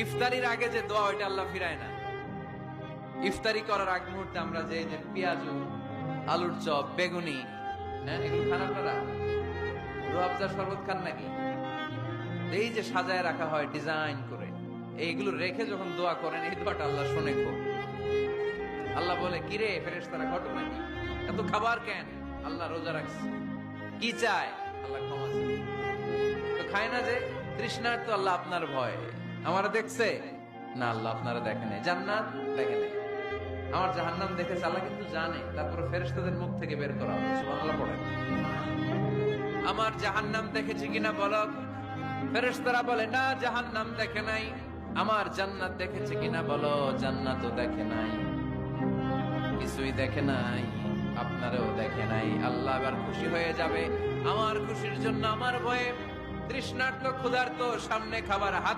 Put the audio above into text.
ইফতারির আগে যে দোয়া ওইটা আল্লাহ ফিরায় না। ইফতারি করার আগ মুহূর্তে আমরা যে পেঁয়াজু, আলুর চপ, বেগুনি, হ্যাঁ এগুলো খান আপনারা? রুয়াবজার শরবত খান নাকি? এই যে সাজায় রাখা হয় ডিজাইন করে, এইগুলো রেখে যখন দোয়া করেন এই দোয়াটা আল্লাহ শুনে খুব। আল্লাহ বলে, কিরে ফেরেশতারা ঘটনা কি, এত খাবার কেন? আল্লাহ রোজা রাখছে, কি চায়? আল্লাহ ক্ষমা চায়। তো খায় না যে তৃষ্ণার, তো আল্লাহ আপনার ভয়। আমারা দেখছে না, আল্লাহ আপনারা দেখেন, জান্নাত দেখেন, আমার জাহান্নাম দেখেছে আল্লাহ কিন্তু জানে, তারপরে ফেরেশতাদের মুখ থেকে বের করা হবে। সুবহানাল্লাহ পড়েন। আমার জাহান্নাম দেখেছি কিনা বলো? ফেরেশতারা বলে না, জাহান্নাম দেখে নাই। আমার জান্নাত দেখেছে কিনা বলো? জান্নাতও দেখে নাই, কিছুই দেখে নাই, আপনারও দেখে নাই। আল্লাহ এবার খুশি হয়ে যাবে। আমার খুশির জন্য আমার ভয়ে তৃষ্ণার্ত ক্ষুধার্ত সামনে খাবার হাত